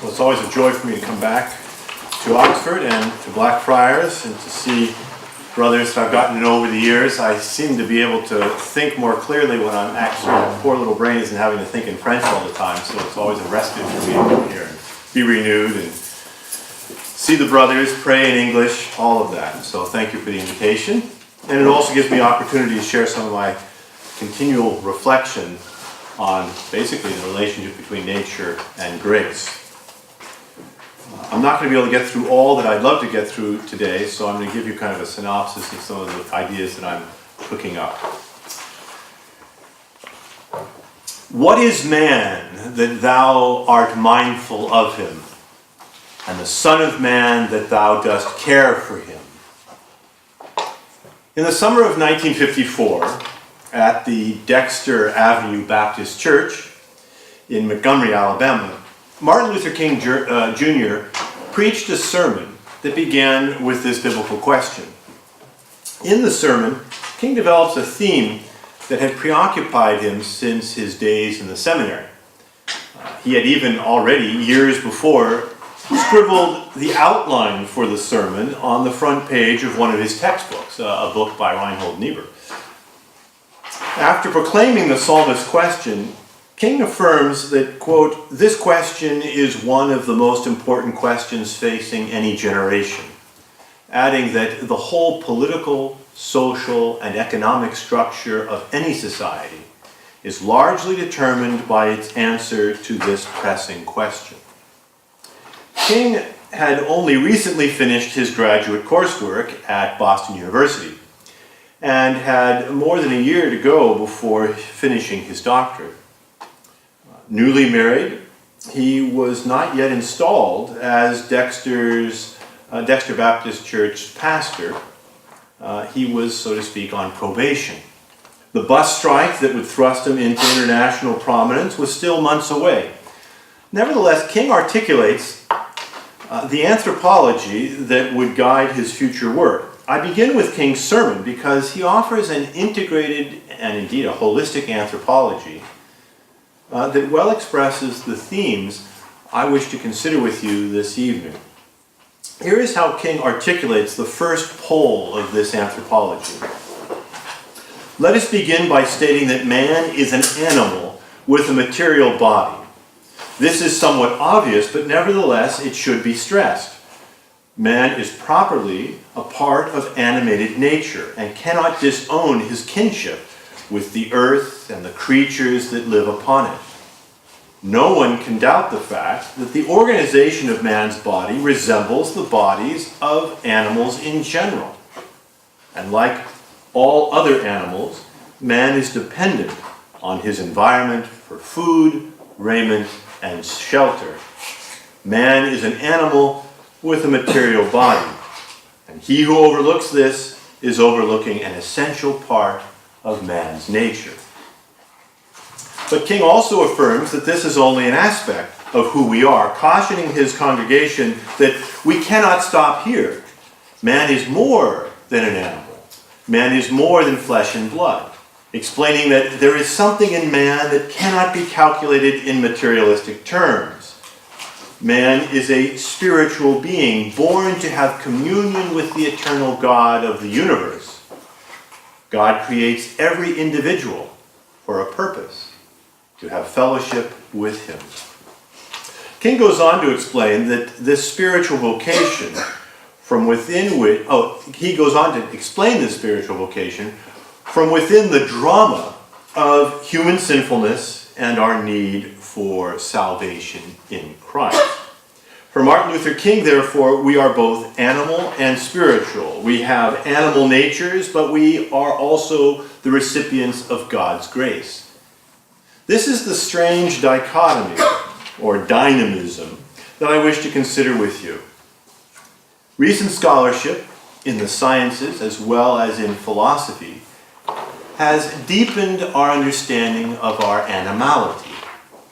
Well, it's always a joy for me to come back to Oxford and to Blackfriars and to see brothers that I've gotten to know over the years. I seem to be able to think more clearly when I'm actually poor little brain isn't having to think in French all the time, so it's always a respite for me to come here and be renewed and see the brothers, pray in English, all of that. So thank you for the invitation. And it also gives me opportunity to share some of my continual reflection on basically the relationship between nature and grace. I'm not going to be able to get through all that I'd love to get through today, so I'm going to give you kind of a synopsis of some of the ideas that I'm cooking up. What is man that thou art mindful of him, and the Son of Man that thou dost care for him? In the summer of 1954, at the Dexter Avenue Baptist Church in Montgomery, Alabama, Martin Luther King Jr. preached a sermon that began with this biblical question. In the sermon, King develops a theme that had preoccupied him since his days in the seminary. He had even already, years before, scribbled the outline for the sermon on the front page of one of his textbooks, a book by Reinhold Niebuhr. After proclaiming the psalmist's question, King affirms that, quote, "This question is one of the most important questions facing any generation," adding that the whole political, social, and economic structure of any society is largely determined by its answer to this pressing question. King had only recently finished his graduate coursework at Boston University and had more than a year to go before finishing his doctorate. Newly married, he was not yet installed as Dexter Baptist Church pastor. He was, so to speak, on probation. The bus strike that would thrust him into international prominence was still months away. Nevertheless, King articulates the anthropology that would guide his future work. I begin with King's sermon because he offers an integrated and indeed a holistic anthropology that well expresses the themes I wish to consider with you this evening. Here is how King articulates the first pole of this anthropology. Let us begin by stating that man is an animal with a material body. This is somewhat obvious, but nevertheless it should be stressed. Man is properly a part of animated nature and cannot disown his kinship with the earth and the creatures that live upon it. No one can doubt the fact that the organization of man's body resembles the bodies of animals in general. And like all other animals, man is dependent on his environment for food, raiment, and shelter. Man is an animal with a material body, and he who overlooks this is overlooking an essential part of man's nature. But King also affirms that this is only an aspect of who we are, cautioning his congregation that we cannot stop here. Man is more than an animal. Man is more than flesh and blood, explaining that there is something in man that cannot be calculated in materialistic terms. Man is a spiritual being born to have communion with the eternal God of the universe. God creates every individual for a purpose, to have fellowship with him. King goes on to explain that this spiritual vocation from within which, he goes on to explain this spiritual vocation from within the drama of human sinfulness and our need for salvation in Christ. For Martin Luther King, therefore, we are both animal and spiritual. We have animal natures, but we are also the recipients of God's grace. This is the strange dichotomy, or dynamism, that I wish to consider with you. Recent scholarship in the sciences, as well as in philosophy, has deepened our understanding of our animality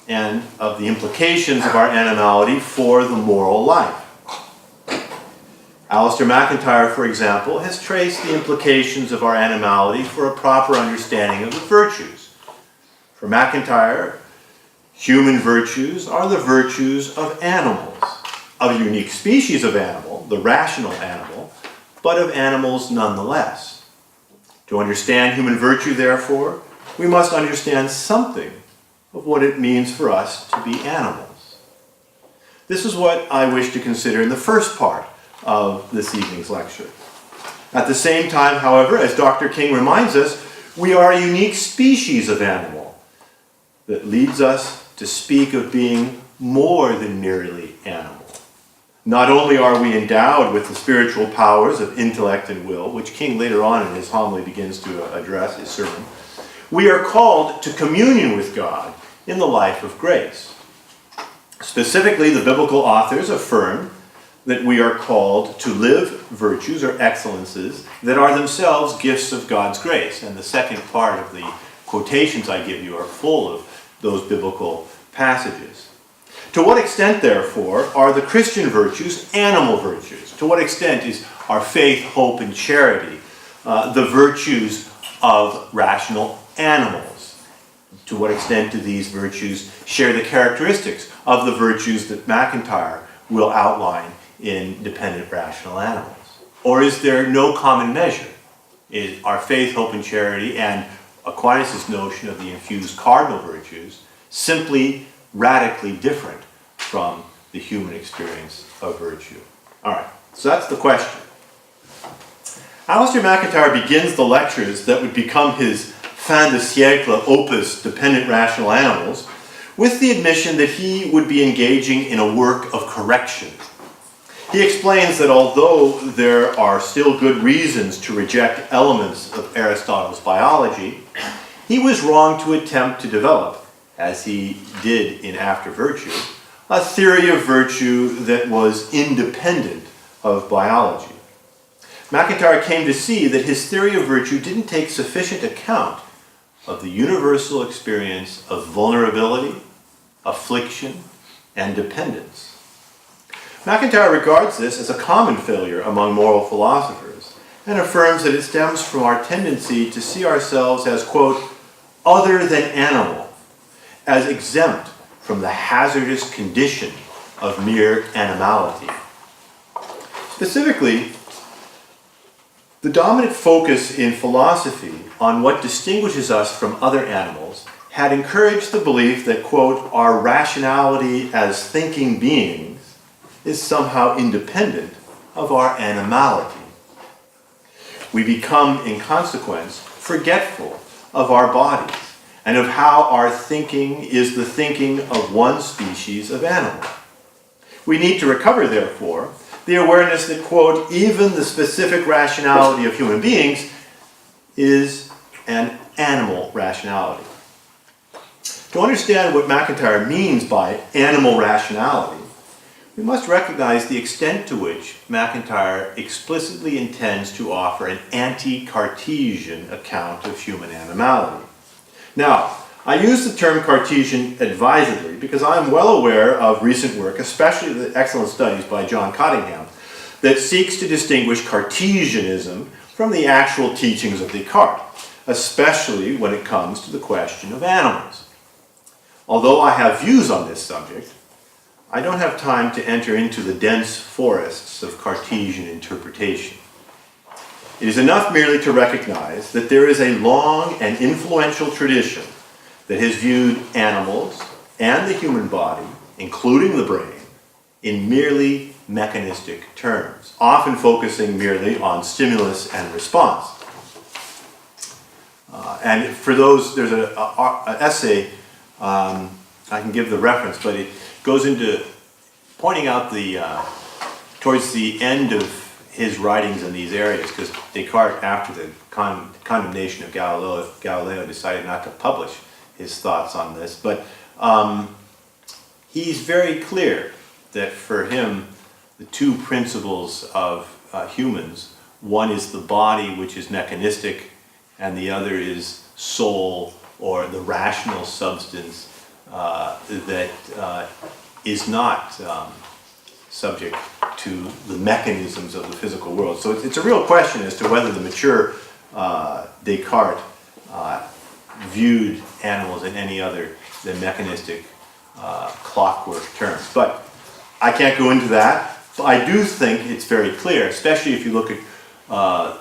and of the implications of our animality for the moral life. Alistair MacIntyre, for example, has traced the implications of our animality for a proper understanding of the virtues. For MacIntyre, Human virtues are the virtues of animals, of a unique species of animal, the rational animal, but of animals nonetheless. To understand human virtue, therefore, we must understand something of what it means for us to be animals. This is what I wish to consider in the first part of this evening's lecture. At the same time, however, as Dr. King reminds us, we are a unique species of animal that leads us to speak of being more than merely animal. Not only are we endowed with the spiritual powers of intellect and will, which King later on in his homily begins to address, his sermon, we are called to communion with God in the life of grace. Specifically, the biblical authors affirm that we are called to live virtues or excellences that are themselves gifts of God's grace. And the second part of the quotations I give you are full of those biblical passages. To what extent, therefore, are the Christian virtues animal virtues? To what extent is our faith, hope, and charity the virtues of rational animals? To what extent do these virtues share the characteristics of the virtues that MacIntyre will outline in dependent rational animals? Or is there no common measure? Is our faith, hope, and charity, and Aquinas' notion of the infused cardinal virtues, simply radically different from the human experience of virtue? All right, so that's the question. Alistair MacIntyre begins the lectures that would become his fin de siècle opus, Dependent Rational Animals, with the admission that he would be engaging in a work of correction. He explains that although there are still good reasons to reject elements of Aristotle's biology, he was wrong to attempt to develop, as he did in After Virtue, a theory of virtue that was independent of biology. MacIntyre came to see that his theory of virtue didn't take sufficient account of the universal experience of vulnerability, affliction, and dependence. MacIntyre regards this as a common failure among moral philosophers and affirms that it stems from our tendency to see ourselves as, quote, other than animal, as exempt from the hazardous condition of mere animality. Specifically, the dominant focus in philosophy on what distinguishes us from other animals had encouraged the belief that, quote, our rationality as thinking beings is somehow independent of our animality. We become, in consequence, forgetful of our bodies and of how our thinking is the thinking of one species of animal. We need to recover, therefore, the awareness that, quote, even the specific rationality of human beings is an animal rationality. To understand what MacIntyre means by animal rationality, we must recognize the extent to which MacIntyre explicitly intends to offer an anti-Cartesian account of human animality. Now, I use the term Cartesian advisedly because I'm well aware of recent work, especially the excellent studies by John Cottingham, that seeks to distinguish Cartesianism from the actual teachings of Descartes, especially when it comes to the question of animals. Although I have views on this subject, I don't have time to enter into the dense forests of Cartesian interpretation. It is enough merely to recognize that there is a long and influential tradition that has viewed animals and the human body, including the brain, in merely mechanistic terms, often focusing merely on stimulus and response. And for those, there's an essay, I can give the reference, but it goes into pointing out towards the end of his writings in these areas, because Descartes, after the condemnation of Galileo, decided not to publish his thoughts on this, but he's very clear that for him, the two principles of humans, one is the body, which is mechanistic, and the other is soul, or the rational substance that is not subject to the mechanisms of the physical world. So it's a real question as to whether the mature Descartes viewed animals in any other than mechanistic clockwork terms. But I can't go into that. I do think it's very clear, especially if you look at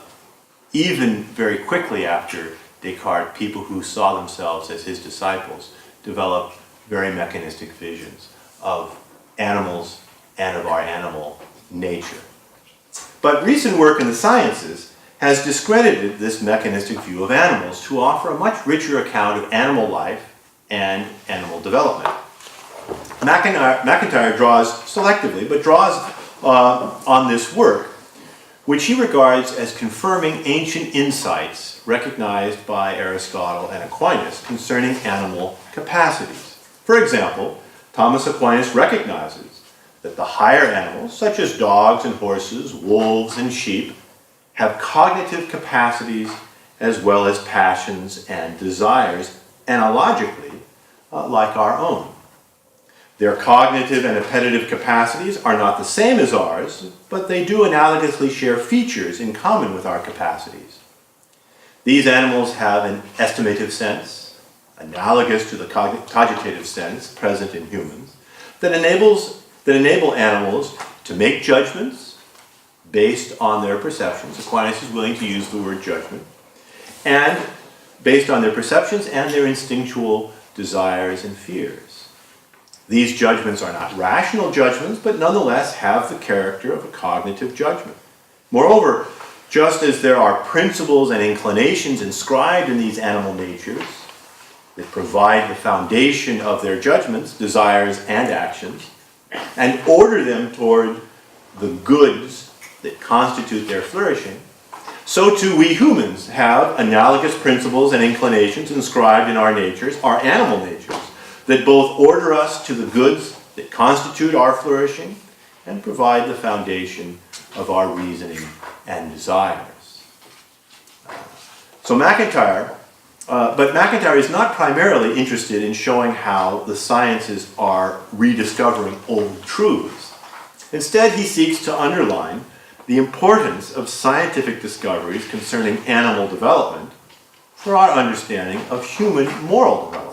even very quickly after Descartes, people who saw themselves as his disciples developed very mechanistic visions of animals and of our animal nature. But recent work in the sciences has discredited this mechanistic view of animals to offer a much richer account of animal life and animal development. MacIntyre draws selectively, but draws on this work, which he regards as confirming ancient insights recognized by Aristotle and Aquinas concerning animal capacities. For example, Thomas Aquinas recognizes that the higher animals, such as dogs and horses, wolves and sheep, have cognitive capacities as well as passions and desires, analogically, like our own. Their cognitive and appetitive capacities are not the same as ours, but they do analogously share features in common with our capacities. These animals have an estimative sense, analogous to the cogitative sense present in humans, that enable animals to make judgments based on their perceptions. Aquinas is willing to use the word judgment, and based on their perceptions and their instinctual desires and fears. These judgments are not rational judgments, but nonetheless have the character of a cognitive judgment. Moreover, just as there are principles and inclinations inscribed in these animal natures that provide the foundation of their judgments, desires, and actions, and order them toward the goods that constitute their flourishing, so too we humans have analogous principles and inclinations inscribed in our natures, our animal natures, that both order us to the goods that constitute our flourishing and provide the foundation of our reasoning and desires. So MacIntyre is not primarily interested in showing how the sciences are rediscovering old truths. Instead, he seeks to underline the importance of scientific discoveries concerning animal development for our understanding of human moral development.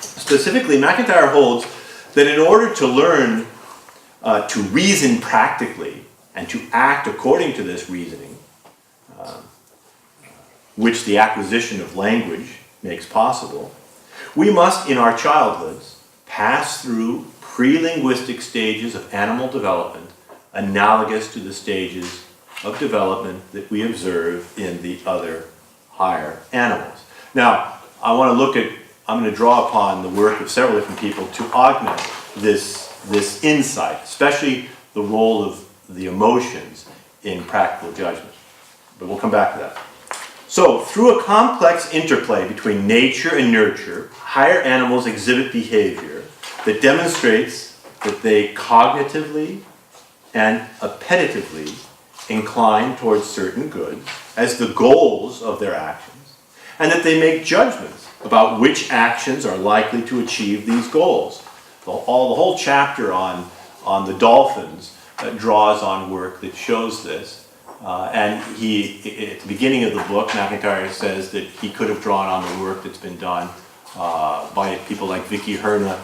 Specifically, MacIntyre holds that in order to learn to reason practically and to act according to this reasoning, which the acquisition of language makes possible, we must, in our childhoods, pass through pre-linguistic stages of animal development analogous to the stages of development that we observe in the other higher animals. Now, I'm going to draw upon the work of several different people to augment this insight, especially the role of the emotions in practical judgment. But we'll come back to that. So, through a complex interplay between nature and nurture, higher animals exhibit behavior that demonstrates that they cognitively and appetitively incline towards certain goods as the goals of their actions, and that they make judgments about which actions are likely to achieve these goals. The whole chapter on the dolphins draws on work that shows this. And he, at the beginning of the book, MacIntyre says that he could have drawn on the work that's been done by people like Vicky Herna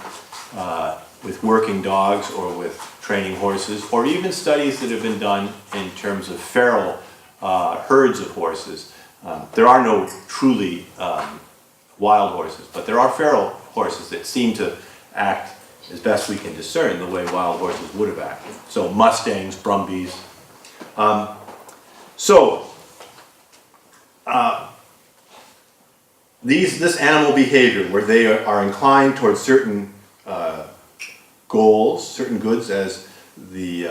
with working dogs or with training horses, or even studies that have been done in terms of feral herds of horses. There are no truly wild horses, but there are feral horses that seem to act, as best we can discern, the way wild horses would have acted. So Mustangs, Brumbies. This animal behavior, where they are inclined towards certain goals, certain goods as the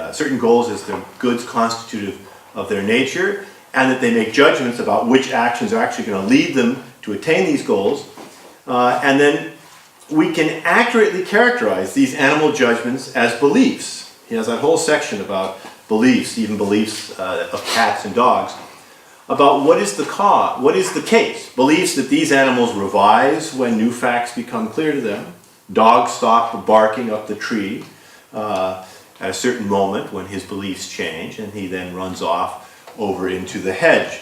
goods constitutive of their nature, and that they make judgments about which actions are actually going to lead them to attain these goals, and then we can accurately characterize these animal judgments as beliefs. He has that whole section about beliefs, even beliefs of cats and dogs, about what is the case. Beliefs that these animals revise when new facts become clear to them. Dogs stop barking up the tree at a certain moment when his beliefs change, and he then runs off over into the hedge.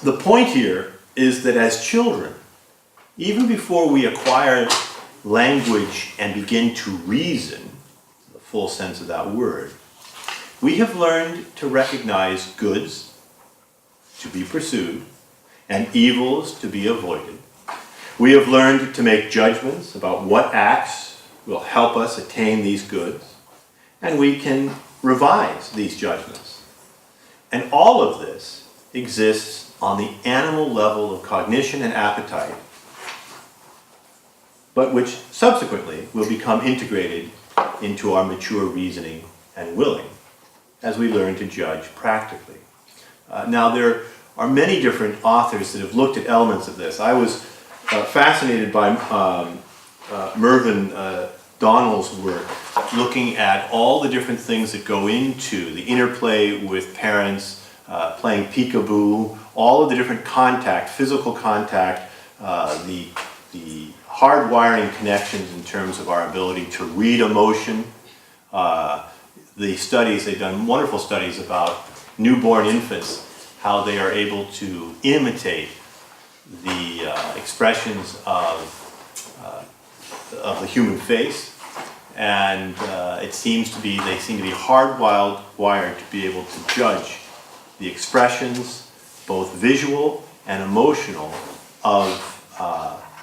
The point here is that as children, even before we acquire language and begin to reason, the full sense of that word, we have learned to recognize goods to be pursued and evils to be avoided. We have learned to make judgments about what acts will help us attain these goods, and we can revise these judgments. And all of this exists on the animal level of cognition and appetite, but which subsequently will become integrated into our mature reasoning and willing as we learn to judge practically. Now, there are many different authors that have looked at elements of this. I was fascinated by Mervyn Donnell's work, looking at all the different things that go into the interplay with parents, playing peekaboo, all of the different contact, physical contact, the hardwiring connections in terms of our ability to read emotion. The studies, they've done wonderful studies about newborn infants, how they are able to imitate the expressions of the human face, and they seem to be hardwired to be able to judge the expressions, both visual and emotional, of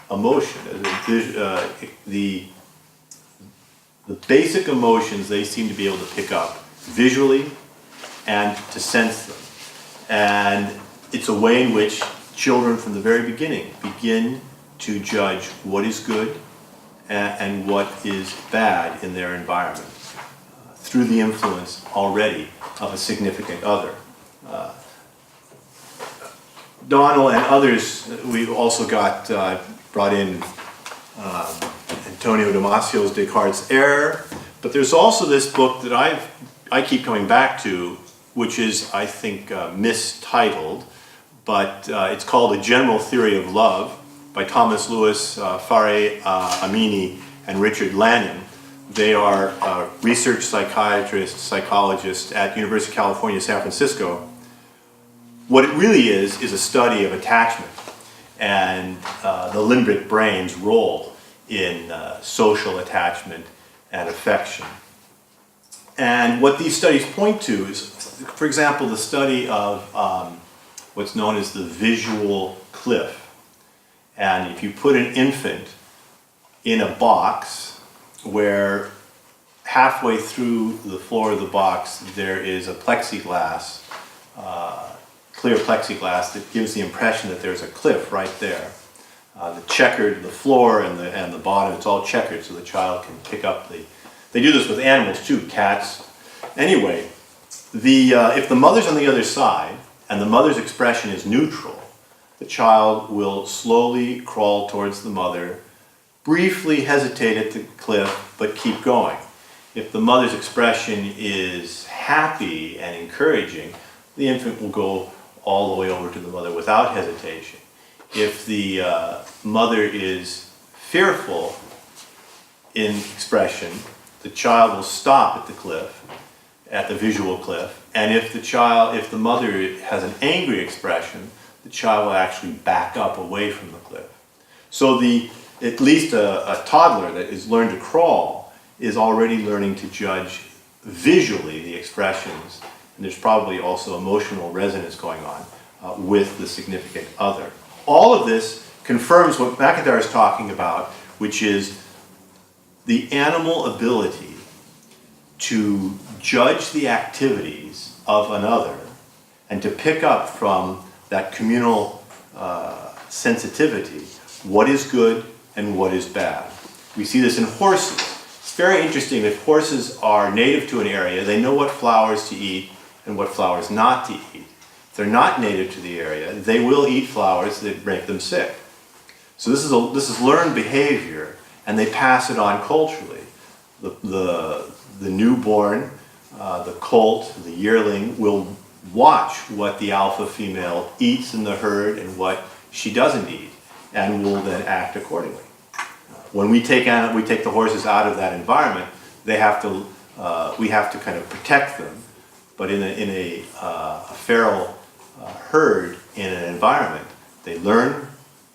emotion. The basic emotions they seem to be able to pick up visually and to sense them. And it's a way in which children from the very beginning begin to judge what is good and what is bad in their environment through the influence already of a significant other. Donnell and others, we've also got brought in Antonio Damasio's Descartes' Error, but there's also this book that I keep coming back to, which is, I think, mistitled, but it's called A General Theory of Love by Thomas Lewis, Fareh Amini, and Richard Lanyon. They are research psychiatrists, psychologists at University of California, San Francisco. What it really is a study of attachment and the limbic brain's role in social attachment and affection. And what these studies point to is, for example, the study of what's known as the visual cliff. And if you put an infant in a box where halfway through the floor of the box there is a plexiglass, clear plexiglass that gives the impression that there's a cliff right there. The floor and the bottom, it's all checkered so the child can pick up they do this with animals too, cats. Anyway, if the mother's on the other side and the mother's expression is neutral, the child will slowly crawl towards the mother, briefly hesitate at the cliff, but keep going. If the mother's expression is happy and encouraging, the infant will go all the way over to the mother without hesitation. If the mother is fearful in expression, the child will stop at the cliff, at the visual cliff, and if the mother has an angry expression, the child will actually back up away from the cliff. So at least a toddler that is learned to crawl is already learning to judge visually the expressions, and there's probably also emotional resonance going on with the significant other. All of this confirms what McIntyre is talking about, which is the animal ability to judge the activities of another and to pick up from that communal sensitivity what is good and what is bad. We see this in horses. It's very interesting. If horses are native to an area, they know what flowers to eat and what flowers not to eat. If they're not native to the area, they will eat flowers that make them sick. So this is learned behavior, and they pass it on culturally. The newborn, the colt, the yearling will watch what the alpha female eats in the herd and what she doesn't eat, and will then act accordingly. When we take the horses out of that environment, we have to kind of protect them. But in a feral herd in an environment, they learn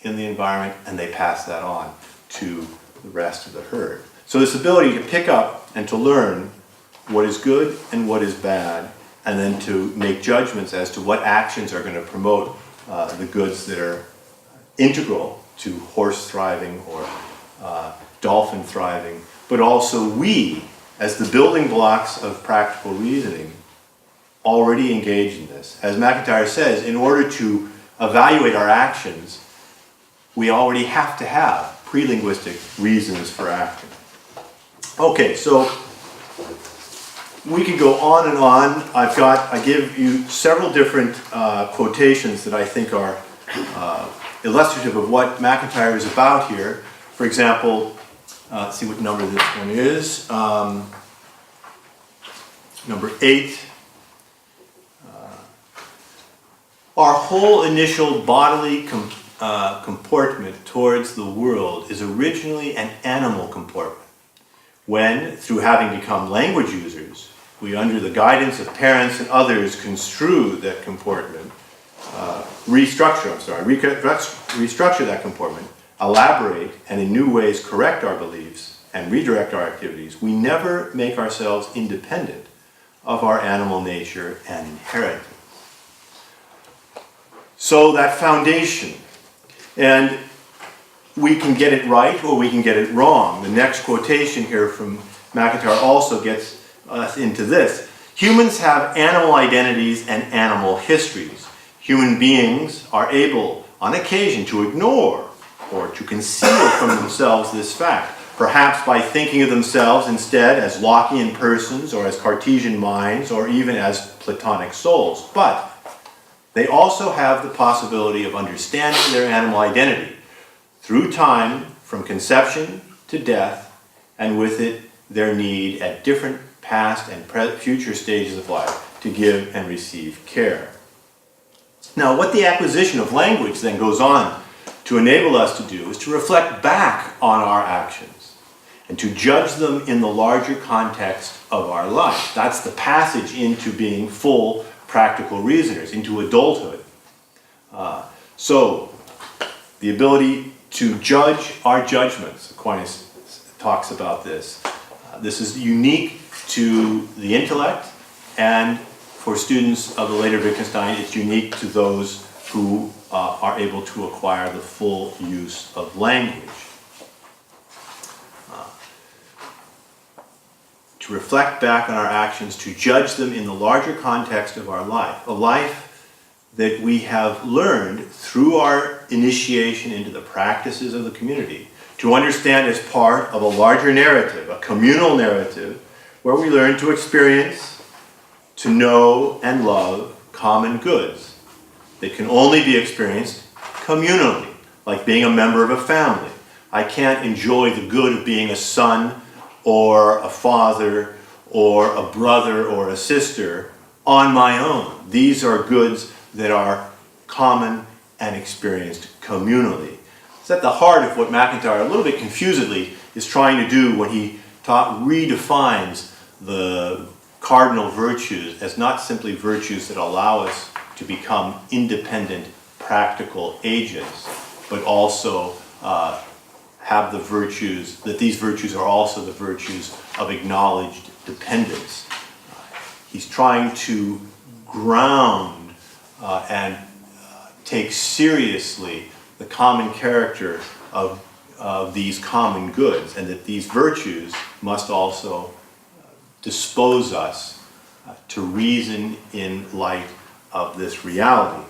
in the environment and they pass that on to the rest of the herd. So this ability to pick up and to learn what is good and what is bad, and then to make judgments as to what actions are going to promote the goods that are integral to horse thriving or dolphin thriving, but also we, as the building blocks of practical reasoning, already engage in this. As McIntyre says, in order to evaluate our actions, we already have to have pre-linguistic reasons for acting. Okay, so we could go on and on. I give you several different quotations that I think are illustrative of what McIntyre is about here. For example, let's see what number this one is. Number 8. Our whole initial bodily comportment towards the world is originally an animal comportment. When, through having become language users, we, under the guidance of parents and others, construe that comportment, restructure that comportment, elaborate, and in new ways correct our beliefs and redirect our activities, we never make ourselves independent of our animal nature and inheritance. So that foundation, and we can get it right or we can get it wrong. The next quotation here from McIntyre also gets us into this. Humans have animal identities and animal histories. Human beings are able, on occasion, to ignore or to conceal from themselves this fact, perhaps by thinking of themselves instead as Lockean persons or as Cartesian minds or even as Platonic souls. But they also have the possibility of understanding their animal identity through time, from conception to death, and with it their need at different past and future stages of life to give and receive care. Now, what the acquisition of language then goes on to enable us to do is to reflect back on our actions and to judge them in the larger context of our life. That's the passage into being full practical reasoners, into adulthood. So, the ability to judge our judgments, Aquinas talks about this. This is unique to the intellect, and for students of the later Wittgenstein, it's unique to those who are able to acquire the full use of language. To reflect back on our actions, to judge them in the larger context of our life, a life that we have learned through our initiation into the practices of the community, to understand as part of a larger narrative, a communal narrative, where we learn to experience, to know and love common goods that can only be experienced communally, like being a member of a family. I can't enjoy the good of being a son or a father or a brother or a sister on my own. These are goods that are common and experienced communally. It's at the heart of what McIntyre, a little bit confusedly, is trying to do when he redefines the cardinal virtues as not simply virtues that allow us to become independent, practical agents, but also have the virtues, that these virtues are also the virtues of acknowledged dependence. He's trying to ground and take seriously the common character of these common goods, and that these virtues must also dispose us to reason in light of this reality.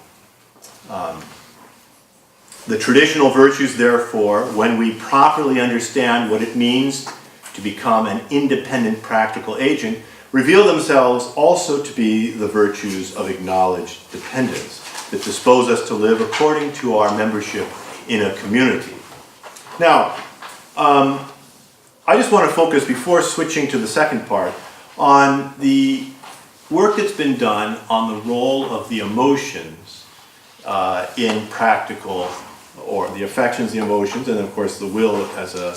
The traditional virtues, therefore, when we properly understand what it means to become an independent practical agent, reveal themselves also to be the virtues of acknowledged dependence that dispose us to live according to our membership in a community. Now, I just want to focus, before switching to the second part, on the work that's been done on the role of the emotions in practical, or the affections, the emotions, and of course the will as a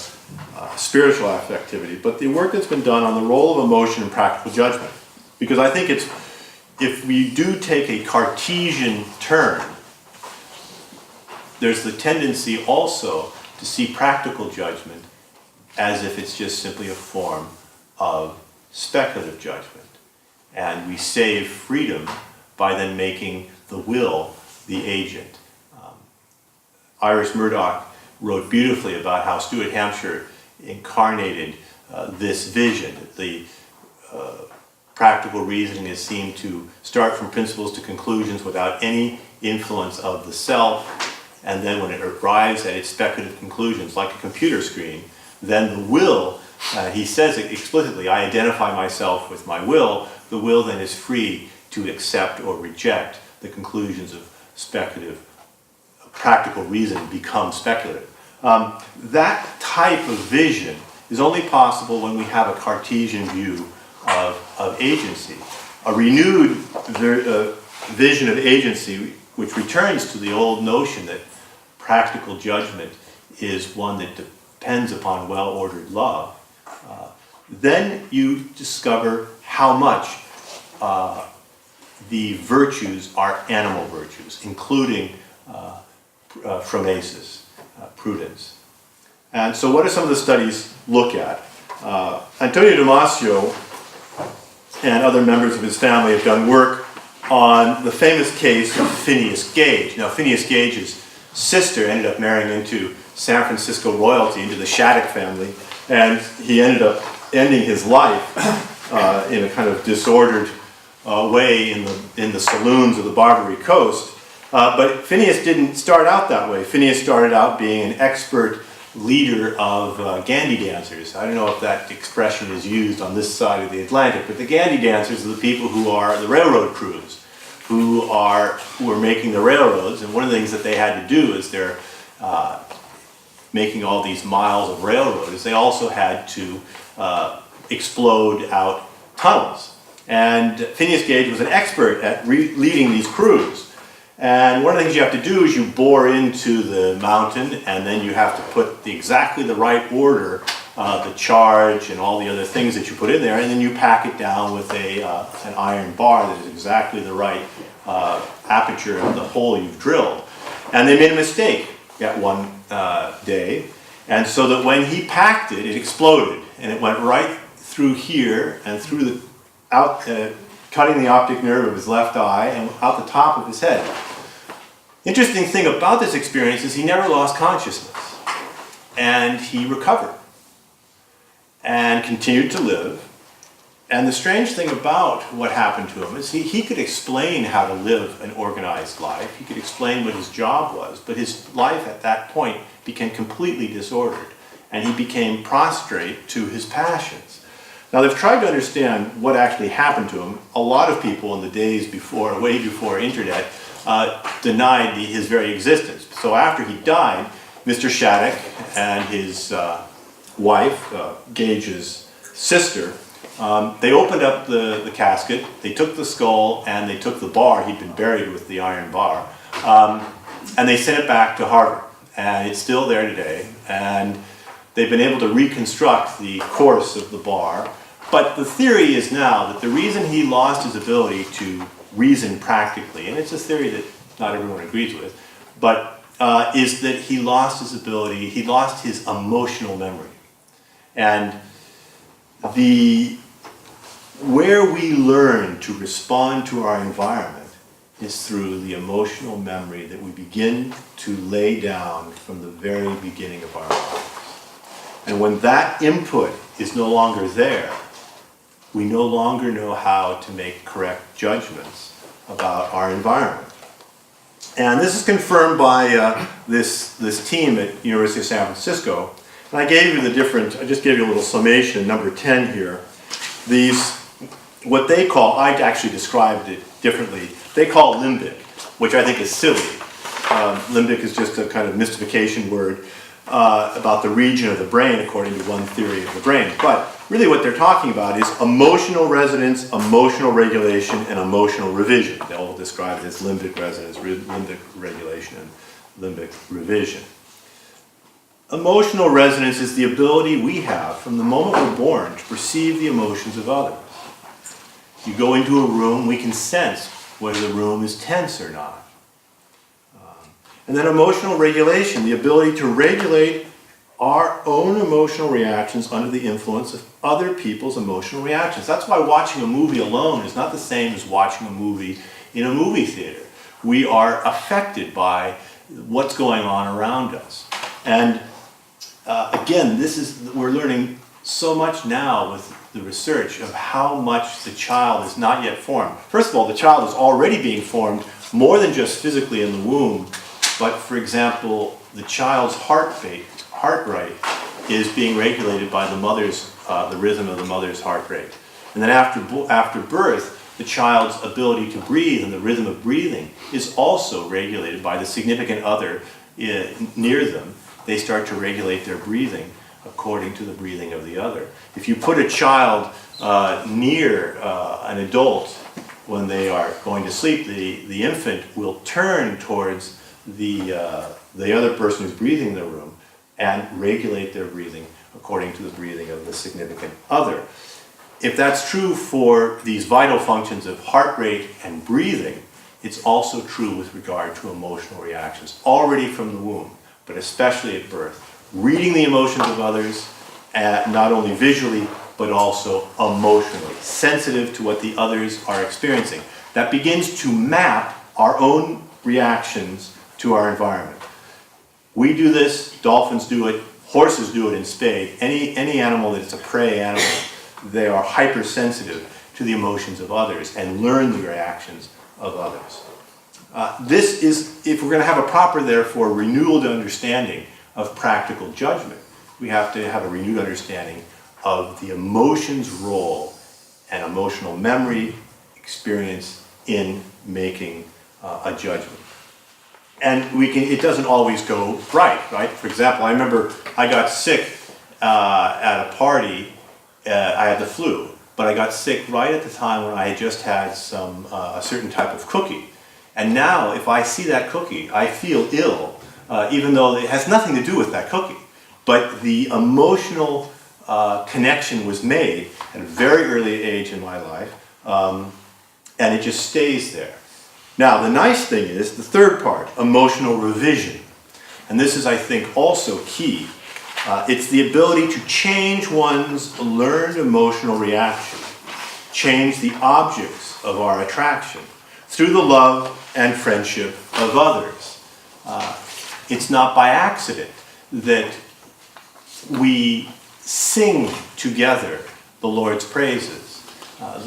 spiritual affectivity, but the work that's been done on the role of emotion in practical judgment. Because I think it's, if we do take a Cartesian turn, there's the tendency also to see practical judgment as if it's just simply a form of speculative judgment. And we save freedom by then making the will the agent. Iris Murdoch wrote beautifully about how Stuart Hampshire incarnated this vision. The practical reasoning is seen to start from principles to conclusions without any influence of the self, and then when it arrives at its speculative conclusions, like a computer screen, then the will, he says it explicitly, I identify myself with my will, the will then is free to accept or reject the conclusions of speculative, practical reason become speculative. That type of vision is only possible when we have a Cartesian view of agency. A renewed vision of agency, which returns to the old notion that practical judgment is one that depends upon well-ordered love, then you discover how much the virtues are animal virtues, including phronesis, prudence. And so what do some of the studies look at? Antonio Damasio and other members of his family have done work on the famous case of Phineas Gage. Now, Phineas Gage's sister ended up marrying into San Francisco royalty, into the Shattuck family, and he ended up ending his life in a kind of disordered way in the saloons of the Barbary Coast. But Phineas didn't start out that way. Phineas started out being an expert leader of Gandhi dancers. I don't know if that expression is used on this side of the Atlantic, but the Gandhi dancers are the people who are the railroad crews, who are making the railroads. And one of the things that they had to do as they're making all these miles of railroad is they also had to explode out tunnels. And Phineas Gage was an expert at leading these crews. And one of the things you have to do is you bore into the mountain, and then you have to put exactly the right order, the charge and all the other things that you put in there, and then you pack it down with an iron bar that is exactly the right aperture of the hole you've drilled. And they made a mistake at one day, and so that when he packed it, it exploded, and it went right through here and through cutting the optic nerve of his left eye and out the top of his head. Interesting thing about this experience is he never lost consciousness, and he recovered and continued to live. And the strange thing about what happened to him is he could explain how to live an organized life. He could explain what his job was, but his life at that point became completely disordered, and he became prostrate to his passions. Now, they've tried to understand what actually happened to him. A lot of people in the days before, way before internet, denied his very existence. So after he died, Mr. Shattuck and his wife, Gage's sister, they opened up the casket, they took the skull, and they took the bar. He'd been buried with the iron bar, and they sent it back to Harvard. And it's still there today, and they've been able to reconstruct the course of the bar. But the theory is now that the reason he lost his ability to reason practically, and it's a theory that not everyone agrees with, but is that he lost his ability, he lost his emotional memory. And where we learn to respond to our environment is through the emotional memory that we begin to lay down from the very beginning of our lives. And when that input is no longer there, we no longer know how to make correct judgments about our environment. And this is confirmed by this team at University of San Francisco. And I just gave you a little summation, number 10 here. What they call, I actually described it differently, they call limbic, which I think is silly. Limbic is just a kind of mystification word about the region of the brain, according to one theory of the brain. But really what they're talking about is emotional resonance, emotional regulation, and emotional revision. They'll describe it as limbic resonance, limbic regulation, and limbic revision. Emotional resonance is the ability we have from the moment we're born to perceive the emotions of others. You go into a room, we can sense whether the room is tense or not. And then emotional regulation, the ability to regulate our own emotional reactions under the influence of other people's emotional reactions. That's why watching a movie alone is not the same as watching a movie in a movie theater. We are affected by what's going on around us. And again, we're learning so much now with the research of how much the child is not yet formed. First of all, the child is already being formed more than just physically in the womb, but for example, the child's heart rate is being regulated by the rhythm of the mother's heart rate. And then after birth, the child's ability to breathe and the rhythm of breathing is also regulated by the significant other near them. They start to regulate their breathing according to the breathing of the other. If you put a child near an adult when they are going to sleep, the infant will turn towards the other person who's breathing in the room and regulate their breathing according to the breathing of the significant other. If that's true for these vital functions of heart rate and breathing, it's also true with regard to emotional reactions, already from the womb, but especially at birth. Reading the emotions of others, not only visually, but also emotionally, sensitive to what the others are experiencing. That begins to map our own reactions to our environment. We do this, dolphins do it, horses do it in spades. Any animal that's a prey animal, they are hypersensitive to the emotions of others and learn the reactions of others. This is, if we're going to have a proper, therefore, renewed understanding of practical judgment, we have to have a renewed understanding of the emotions' role and emotional memory experience in making a judgment. And it doesn't always go right? For example, I remember I got sick at a party. I had the flu, but I got sick right at the time when I had just had a certain type of cookie. And now, if I see that cookie, I feel ill, even though it has nothing to do with that cookie. But the emotional connection was made at a very early age in my life, and it just stays there. Now, the nice thing is, the third part, emotional revision. And this is, I think, also key. It's the ability to change one's learned emotional reaction, change the objects of our attraction through the love and friendship of others. It's not by accident that we sing together the Lord's praises.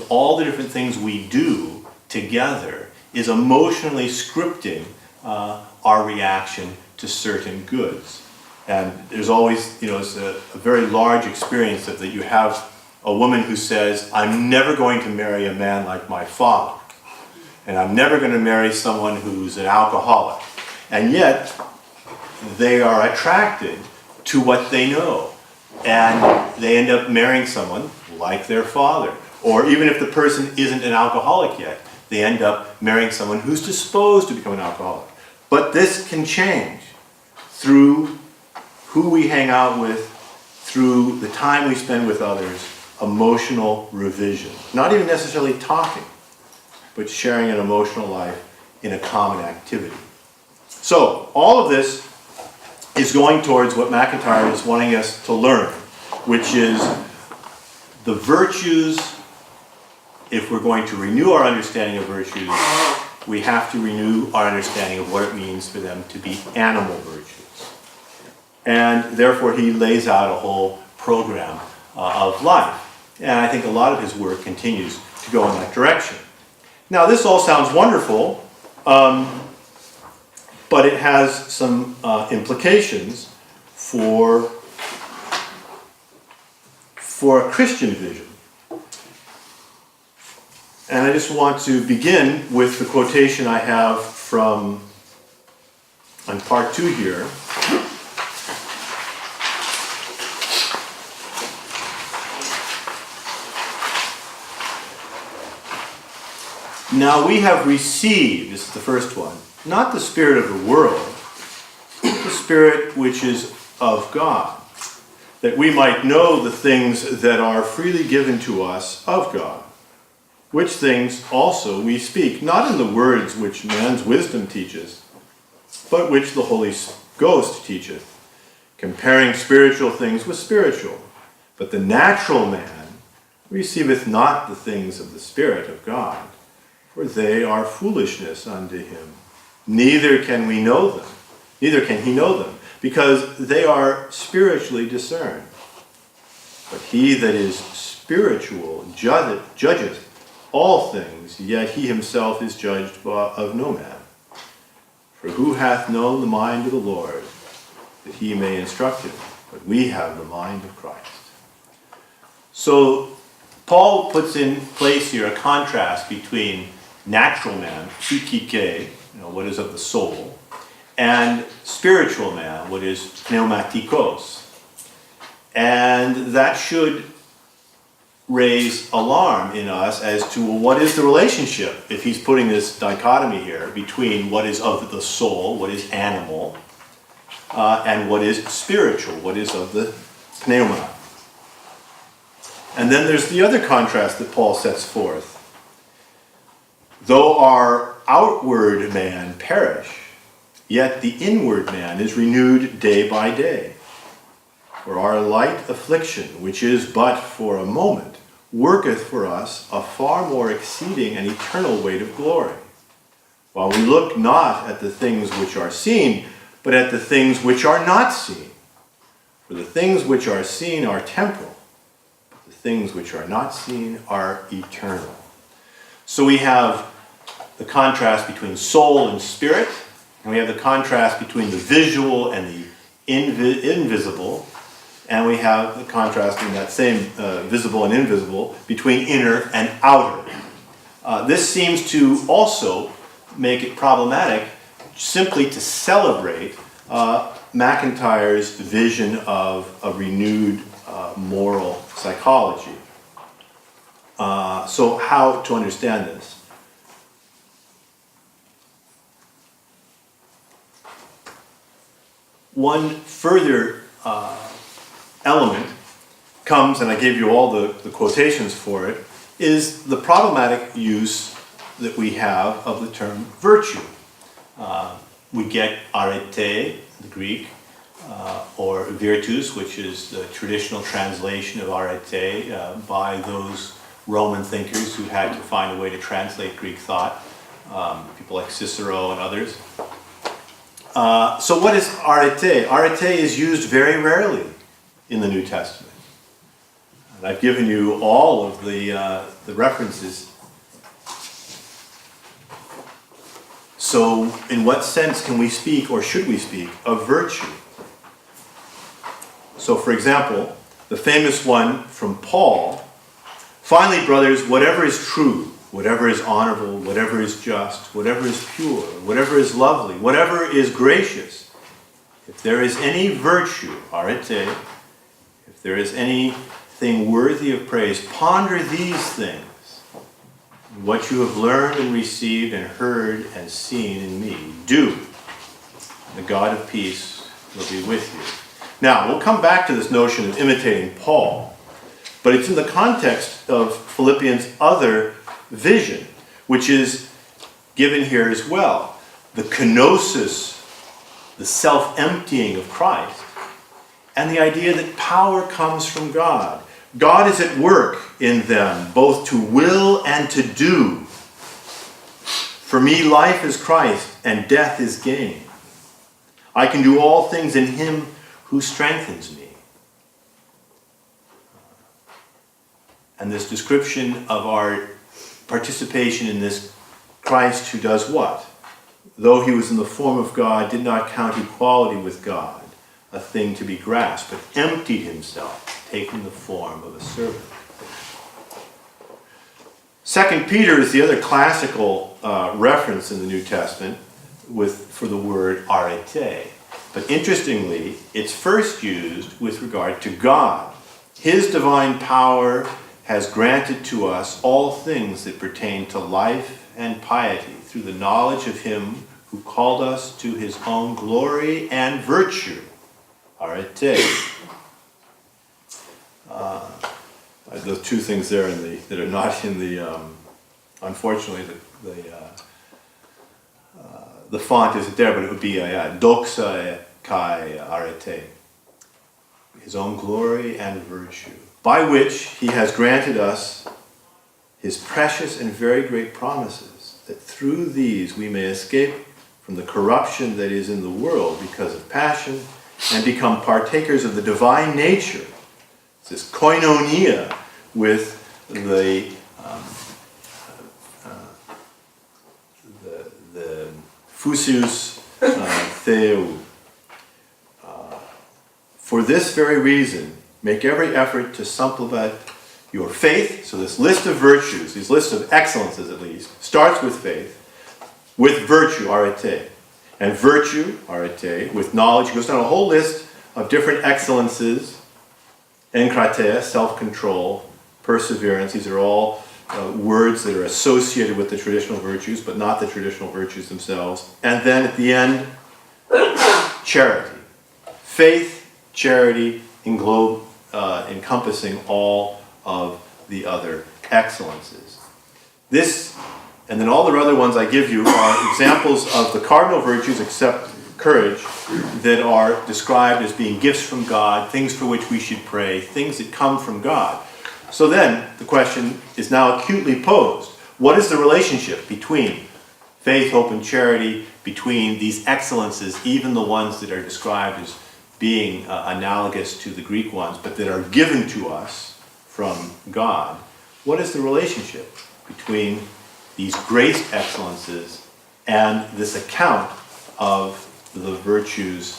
All the different things we do together is emotionally scripting our reaction to certain goods. And there's always, it's a very large experience that you have a woman who says, I'm never going to marry a man like my father. And I'm never going to marry someone who's an alcoholic. And yet, they are attracted to what they know. And they end up marrying someone like their father. Or even if the person isn't an alcoholic yet, they end up marrying someone who's disposed to become an alcoholic. But this can change through who we hang out with, through the time we spend with others, emotional revision. Not even necessarily talking, but sharing an emotional life in a common activity. So, all of this is going towards what MacIntyre is wanting us to learn, which is the virtues. If we're going to renew our understanding of virtues, we have to renew our understanding of what it means for them to be animal virtues. And therefore he lays out a whole program of life. And I think a lot of his work continues to go in that direction. Now this all sounds wonderful, but it has some implications for a Christian vision. And I just want to begin with the quotation I have from, on part 2 here. Now we have received, this is the first one, not the spirit of the world, but the spirit which is of God, that we might know the things that are freely given to us of God, which things also we speak, not in the words which man's wisdom teaches, but which the Holy Ghost teacheth, comparing spiritual things with spiritual. But the natural man receiveth not the things of the Spirit of God, for they are foolishness unto him. Neither can he know them, because they are spiritually discerned. But he that is spiritual judgeth all things, yet he himself is judged of no man. For who hath known the mind of the Lord, that he may instruct him? But we have the mind of Christ. So Paul puts in place here a contrast between natural man, psychike, what is of the soul, and spiritual man, what is pneumatikos. And that should raise alarm in us as to what is the relationship, if he's putting this dichotomy here, between what is of the soul, what is animal, and what is spiritual, what is of the pneuma. And then there's the other contrast that Paul sets forth. Though our outward man perish, yet the inward man is renewed day by day. For our light affliction, which is but for a moment, worketh for us a far more exceeding and eternal weight of glory. While we look not at the things which are seen, but at the things which are not seen. For the things which are seen are temporal, but the things which are not seen are eternal. So we have the contrast between soul and spirit, and we have the contrast between the visual and the invisible, and we have the contrast in that same visible and invisible between inner and outer. This seems to also make it problematic simply to celebrate MacIntyre's vision of a renewed moral psychology. So how to understand this? One further element comes, and I gave you all the quotations for it, is the problematic use that we have of the term virtue. We get arete, the Greek, or virtus, which is the traditional translation of arete by those Roman thinkers who had to find a way to translate Greek thought, people like Cicero and others. So what is arete? Arete is used very rarely in the New Testament. And I've given you all of the references. So in what sense can we speak, or should we speak, of virtue? So for example, the famous one from Paul, finally, brothers, whatever is true, whatever is honorable, whatever is just, whatever is pure, whatever is lovely, whatever is gracious, if there is any virtue, arete, if there is anything worthy of praise, ponder these things. What you have learned and received and heard and seen in me, do. The God of peace will be with you. Now, we'll come back to this notion of imitating Paul, but it's in the context of Philippians' other vision, which is given here as well. The kenosis, the self-emptying of Christ, and the idea that power comes from God. God is at work in them, both to will and to do. For me, life is Christ, and death is gain. I can do all things in him who strengthens me. And this description of our participation in this Christ who does what? Though he was in the form of God, did not count equality with God a thing to be grasped, but emptied himself, taking the form of a servant. 2 Peter is the other classical reference in the New Testament for the word arete. But interestingly, it's first used with regard to God. His divine power has granted to us all things that pertain to life and piety through the knowledge of him who called us to his own glory and virtue. Arete. The two things there that are not in the, unfortunately, the font isn't there, but it would be doxa kai arete. his own glory and virtue, by which he has granted us his precious and very great promises, that through these we may escape from the corruption that is in the world because of passion, and become partakers of the divine nature. It's this koinonia with the physius theou. For this very reason, make every effort to supplement your faith. So this list of virtues, these lists of excellences at least, starts with faith, with virtue, arete, and virtue, arete, with knowledge. Goes down a whole list of different excellences, enkrateia, self-control, perseverance. These are all words that are associated with the traditional virtues, but not the traditional virtues themselves. And then at the end, charity. Faith, charity, encompassing all of the other excellences. This, and then all the other ones I give you, are examples of the cardinal virtues, except courage, that are described as being gifts from God, things for which we should pray, things that come from God. So then, the question is now acutely posed. What is the relationship between faith, hope, and charity, between these excellences, even the ones that are described as being analogous to the Greek ones, but that are given to us from God? What is the relationship between these grace excellences and this account of the virtues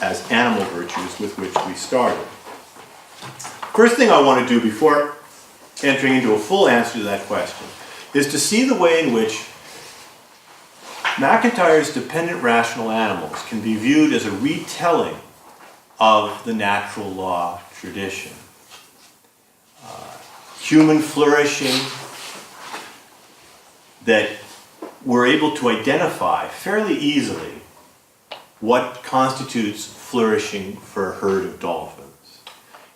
as animal virtues with which we started? First thing I want to do before entering into a full answer to that question is to see the way in which MacIntyre's dependent rational animals can be viewed as a retelling of the natural law tradition. Human flourishing that we're able to identify fairly easily what constitutes flourishing for a herd of dolphins.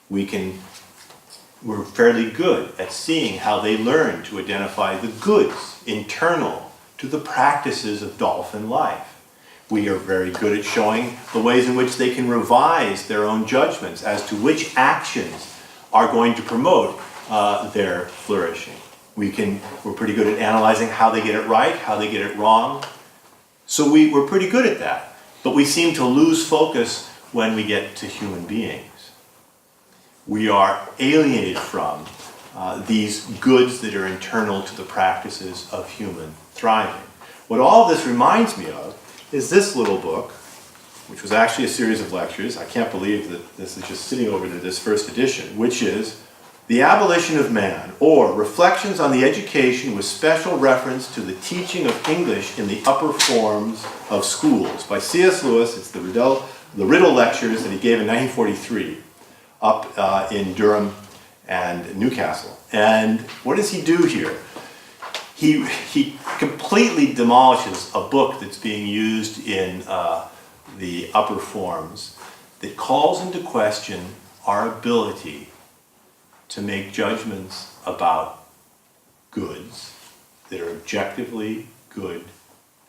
We're fairly good at seeing how they learn to identify the goods internal to the practices of dolphin life. We are very good at showing the ways in which they can revise their own judgments as to which actions are going to promote their flourishing. We're pretty good at analyzing how they get it right, how they get it wrong. So we're pretty good at that. But we seem to lose focus when we get to human beings. We are alienated from these goods that are internal to the practices of human thriving. What all this reminds me of is this little book, which was actually a series of lectures. I can't believe that this is just sitting over to this first edition, which is The Abolition of Man, or Reflections on the Education with Special Reference to the Teaching of English in the Upper Forms of Schools by C.S. Lewis. It's the Riddle Lectures that he gave in 1943 up in Durham and Newcastle. And what does he do here? He completely demolishes a book that's being used in the upper forms that calls into question our ability to make judgments about goods that are objectively good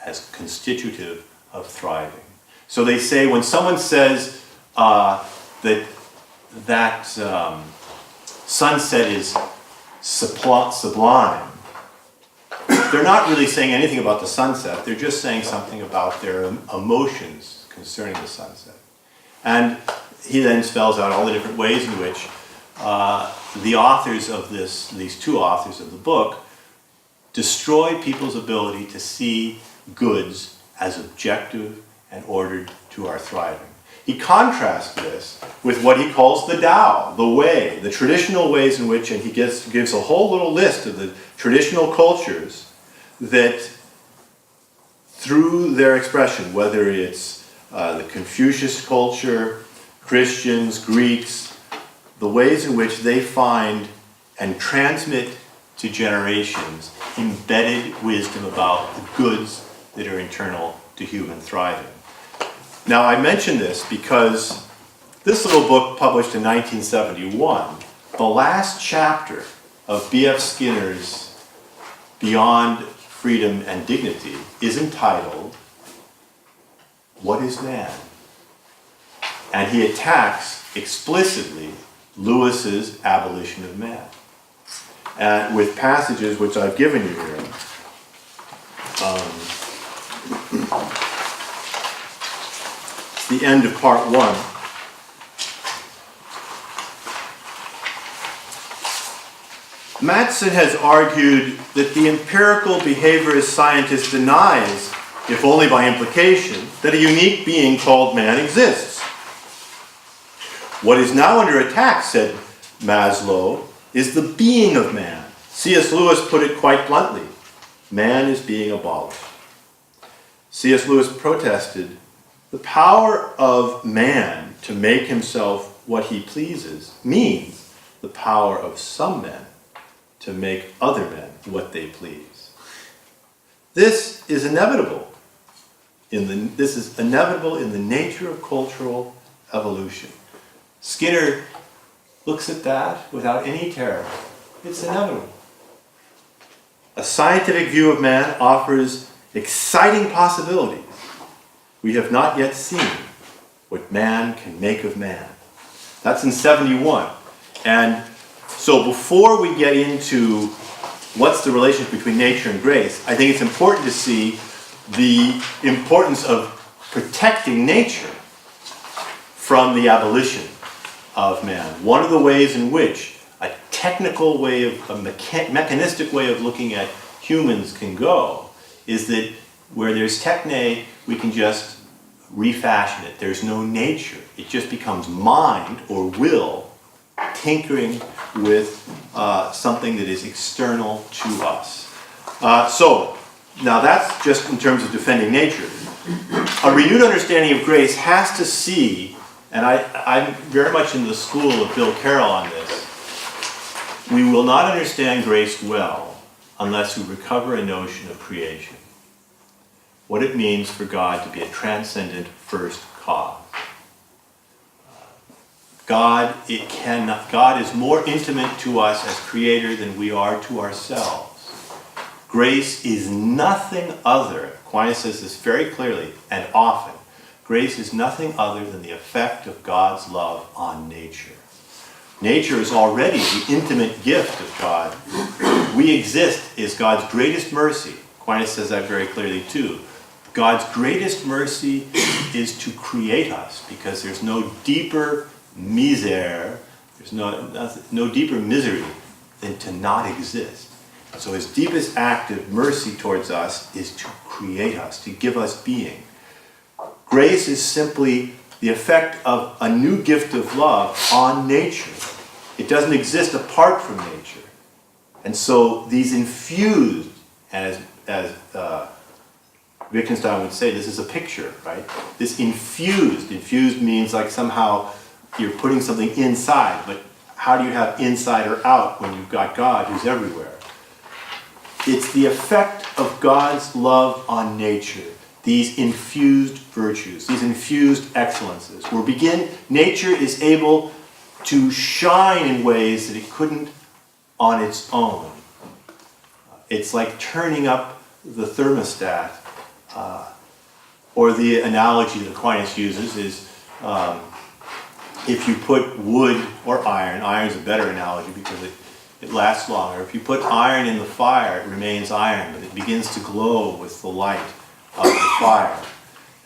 as constitutive of thriving. So they say when someone says that sunset is sublime, they're not really saying anything about the sunset. They're just saying something about their emotions concerning the sunset. And he then spells out all the different ways in which the authors of these two authors of the book, destroy people's ability to see goods as objective and ordered to our thriving. He contrasts this with what he calls the Tao, the way, the traditional ways in which, and he gives a whole little list of the traditional cultures that through their expression, whether it's the Confucius culture, Christians, Greeks, the ways in which they find and transmit to generations embedded wisdom about the goods that are internal to human thriving. Now, I mention this because this little book, published in 1971, the last chapter of B.F. Skinner's Beyond Freedom and Dignity is entitled, What is Man? And he attacks explicitly Lewis's abolition of man. And with passages which I've given you here. It's the end of part 1. Mattson has argued that the empirical behaviorist scientist denies, if only by implication, that a unique being called man exists. What is now under attack, said Maslow, is the being of man. C.S. Lewis put it quite bluntly. Man is being abolished. C.S. Lewis protested, the power of man to make himself what he pleases means the power of some men to make other men what they please. This is inevitable. This is inevitable in the nature of cultural evolution. Skinner looks at that without any terror. It's inevitable. A scientific view of man offers exciting possibilities. We have not yet seen what man can make of man. That's in 71. And so before we get into what's the relationship between nature and grace, I think it's important to see the importance of protecting nature from the abolition of man. One of the ways in which a technical way of, a mechanistic way of looking at humans can go is that where there's techne, we can just refashion it. There's no nature. It just becomes mind or will tinkering with something that is external to us. So, now that's just in terms of defending nature. A renewed understanding of grace has to see, and I'm very much in the school of Bill Carroll on this, we will not understand grace well unless we recover a notion of creation. What it means for God to be a transcendent first cause. God is more intimate to us as creator than we are to ourselves. Grace is nothing other, Aquinas says this very clearly and often, grace is nothing other than the effect of God's love on nature. Nature is already the intimate gift of God. We exist is God's greatest mercy. Aquinas says that very clearly too. God's greatest mercy is to create us because there's no deeper misère, there's no deeper misery than to not exist. So his deepest act of mercy towards us is to create us, to give us being. Grace is simply the effect of a new gift of love on nature. It doesn't exist apart from nature. And so these infused, as Wittgenstein would say, this is a picture, right? This infused means like somehow you're putting something inside, but how do you have inside or out when you've got God who's everywhere? It's the effect of God's love on nature, these infused virtues, these infused excellences, where nature is able to shine in ways that it couldn't on its own. It's like turning up the thermostat, or the analogy that Aquinas uses is if you put wood or iron's a better analogy because it lasts longer. If you put iron in the fire, it remains iron, but it begins to glow with the light of the fire.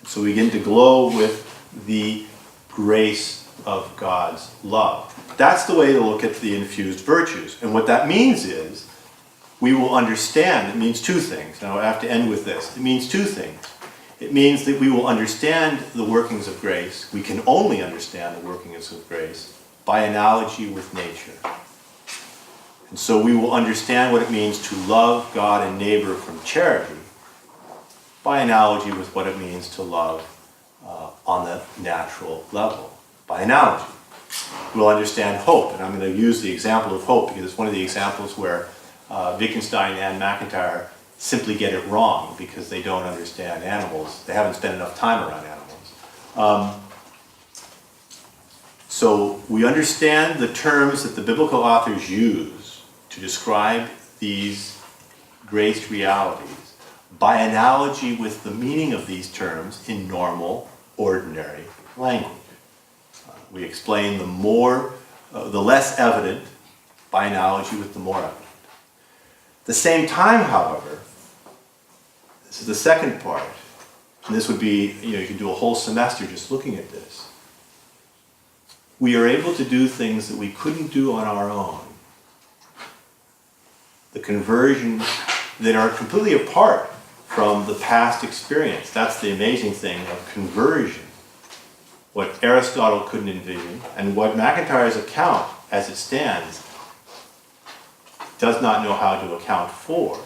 So we begin to glow with the grace of God's love. That's the way to look at the infused virtues. And what that means is, we will understand, it means two things. Now I have to end with this. It means two things. It means that we will understand the workings of grace. We can only understand the workings of grace by analogy with nature. And so we will understand what it means to love God and neighbor from charity by analogy with what it means to love on the natural level, by analogy. We'll understand hope, and I'm going to use the example of hope because it's one of the examples where Wittgenstein and McIntyre simply get it wrong because they don't understand animals. They haven't spent enough time around animals. So we understand the terms that the biblical authors use to describe these grace realities by analogy with the meaning of these terms in normal, ordinary language. We explain the less evident by analogy with the more evident. At the same time, however, this is the second part, and this would be, you could do a whole semester just looking at this. We are able to do things that we couldn't do on our own. The conversion that are completely apart from the past experience. That's the amazing thing of conversion. What Aristotle couldn't envision, and what MacIntyre's account, as it stands, does not know how to account for,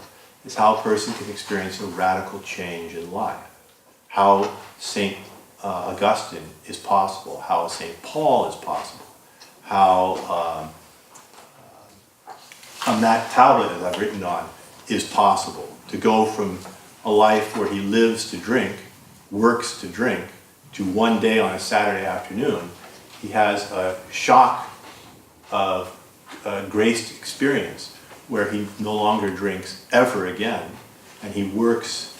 is how a person can experience a radical change in life. How St. Augustine is possible, how St. Paul is possible, how on that tablet, as I've written on, is possible. To go from a life where he lives to drink, works to drink, to one day on a Saturday afternoon, he has a shock of graced experience where he no longer drinks ever again, and he works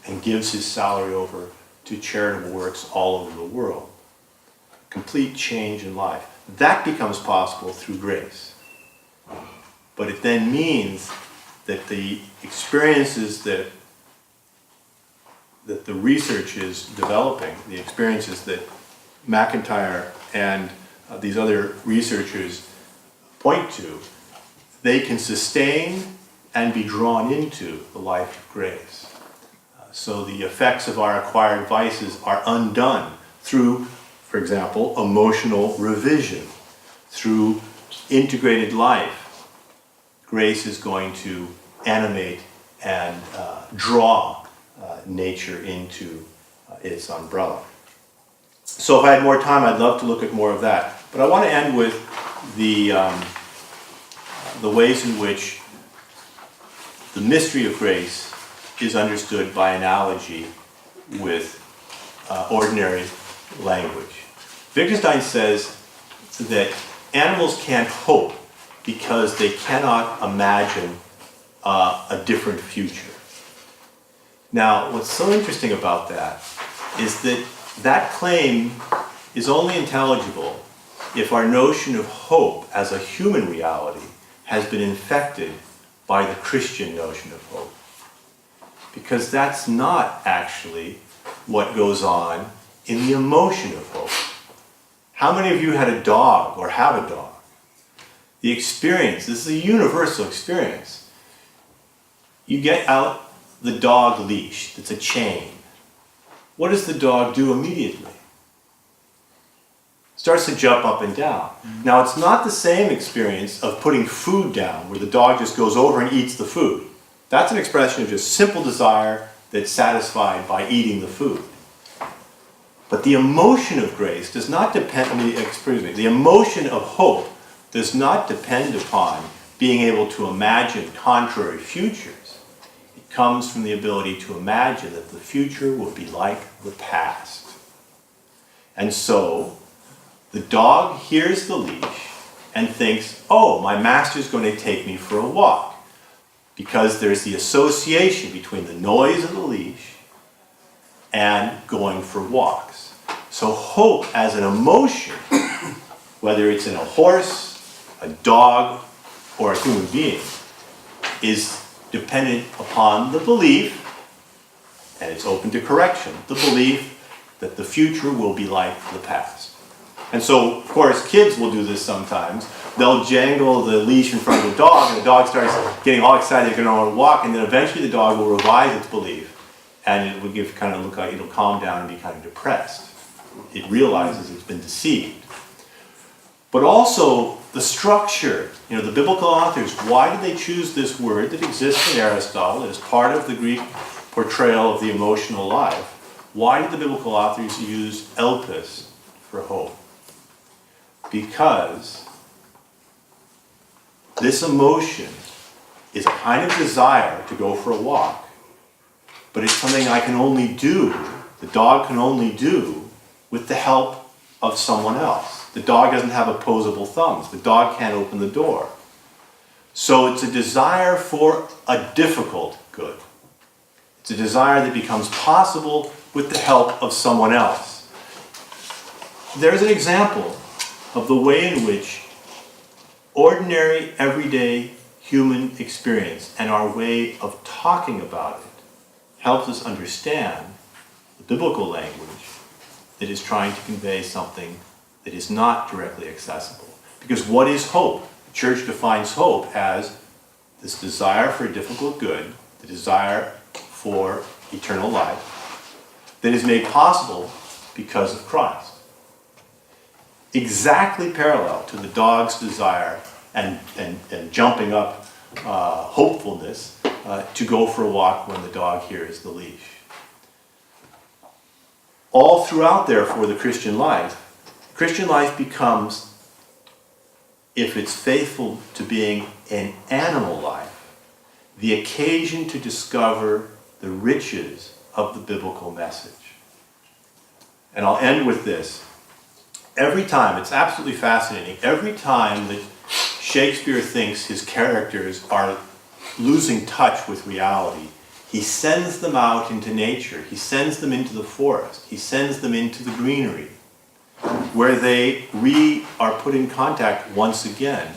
and gives his salary over to charitable works all over the world. Complete change in life. That becomes possible through grace. But it then means that the experiences that the research is developing, the experiences that MacIntyre and these other researchers point to, they can sustain and be drawn into the life of grace. So the effects of our acquired vices are undone through, for example, emotional revision, through integrated life. Grace is going to animate and draw nature into its umbrella. So if I had more time, I'd love to look at more of that. But I want to end with the ways in which the mystery of grace is understood by analogy with ordinary language. Wittgenstein says that animals can't hope because they cannot imagine a different future. Now, what's so interesting about that is that that claim is only intelligible if our notion of hope as a human reality has been infected by the Christian notion of hope. Because that's not actually what goes on in the emotion of hope. How many of you had a dog or have a dog? The experience, this is a universal experience. You get out the dog leash, it's a chain. What does the dog do immediately? Starts to jump up and down. Now, it's not the same experience of putting food down, where the dog just goes over and eats the food. That's an expression of just simple desire that's satisfied by eating the food. But the emotion of grace does not depend, the emotion of hope does not depend upon being able to imagine contrary futures. It comes from the ability to imagine that the future will be like the past. And so, the dog hears the leash and thinks, oh, my master's going to take me for a walk. Because there's the association between the noise of the leash and going for walks. So hope as an emotion, whether it's in a horse, a dog, or a human being, is dependent upon the belief, and it's open to correction, the belief that the future will be like the past. And so, of course, kids will do this sometimes. They'll jangle the leash in front of the dog, and the dog starts getting all excited, they're going to want to walk, and then eventually the dog will revise its belief, and it will give kind of look like it'll calm down and be kind of depressed. It realizes it's been deceived. But also the structure, the biblical authors, why did they choose this word that exists in Aristotle as part of the Greek portrayal of the emotional life? Why did the biblical authors use elpis for hope? Because this emotion is a kind of desire to go for a walk, but it's something I can only do, the dog can only do, with the help of someone else. The dog doesn't have opposable thumbs. The dog can't open the door. So it's a desire for a difficult good. It's a desire that becomes possible with the help of someone else. there's an example of the way in which ordinary, everyday human experience and our way of talking about it helps us understand the biblical language that is trying to convey something that is not directly accessible. Because what is hope? The church defines hope as this desire for a difficult good, the desire for eternal life, that is made possible because of Christ. Exactly parallel to the dog's desire and jumping up hopefulness to go for a walk when the dog hears the leash. All throughout, therefore, the Christian life becomes, if it's faithful to being an animal life, the occasion to discover the riches of the biblical message. And I'll end with this. Every time, it's absolutely fascinating, every time that Shakespeare thinks his characters are losing touch with reality, he sends them out into nature, he sends them into the forest, he sends them into the greenery, where they are put in contact once again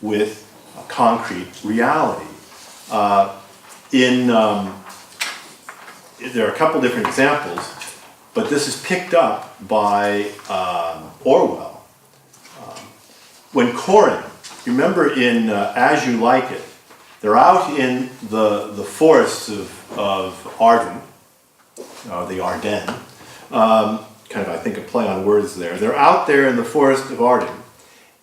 with a concrete reality. There are a couple different examples, but this is picked up by Orwell. When Corin, you remember in As You Like It, they're out in the forests of Arden, the Ardennes, kind of, I think, a play on words there. They're out there in the forest of Arden,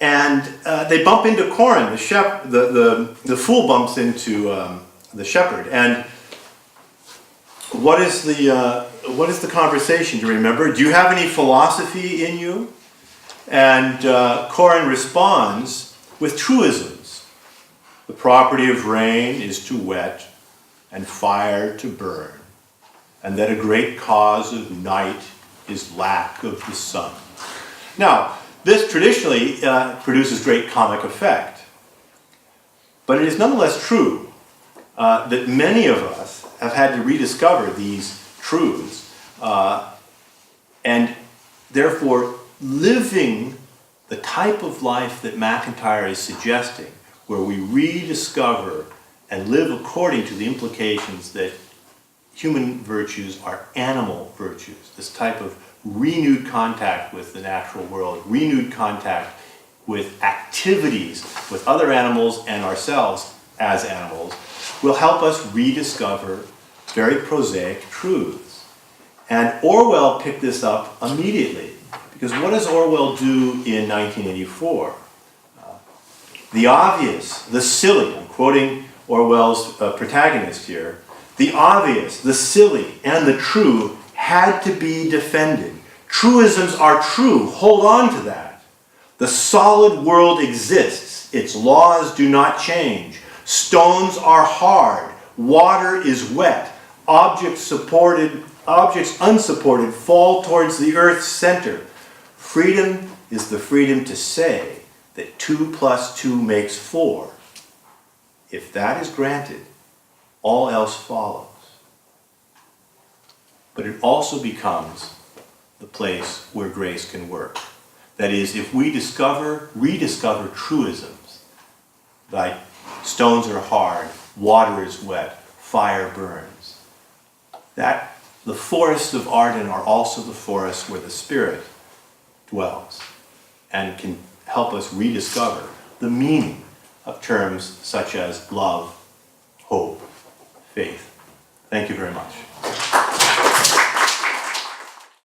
and they bump into Corin, the fool bumps into the shepherd, and what is the conversation? Do you remember? Do you have any philosophy in you? And Corin responds with truisms. The property of rain is to wet and fire to burn, and that a great cause of night is lack of the sun. Now, this traditionally produces great comic effect, but it is nonetheless true that many of us have had to rediscover these truths, and therefore living the type of life that MacIntyre is suggesting, where we rediscover and live according to the implications that human virtues are animal virtues, this type of renewed contact with the natural world, renewed contact with activities with other animals and ourselves as animals, will help us rediscover very prosaic truths. And Orwell picked this up immediately, because what does Orwell do in 1984? The obvious, the silly, I'm quoting Orwell's protagonist here, the obvious, the silly, and the true had to be defended. Truisms are true, hold on to that. The solid world exists, its laws do not change. Stones are hard, water is wet, objects unsupported fall towards the earth's center. Freedom is the freedom to say that 2 + 2 makes 4. If that is granted, all else follows. But it also becomes the place where grace can work. That is, if we rediscover truisms, like stones are hard, water is wet, fire burns, that the forests of Arden are also the forests where the Spirit dwells and can help us rediscover the meaning of terms such as love, hope, faith. Thank you very much.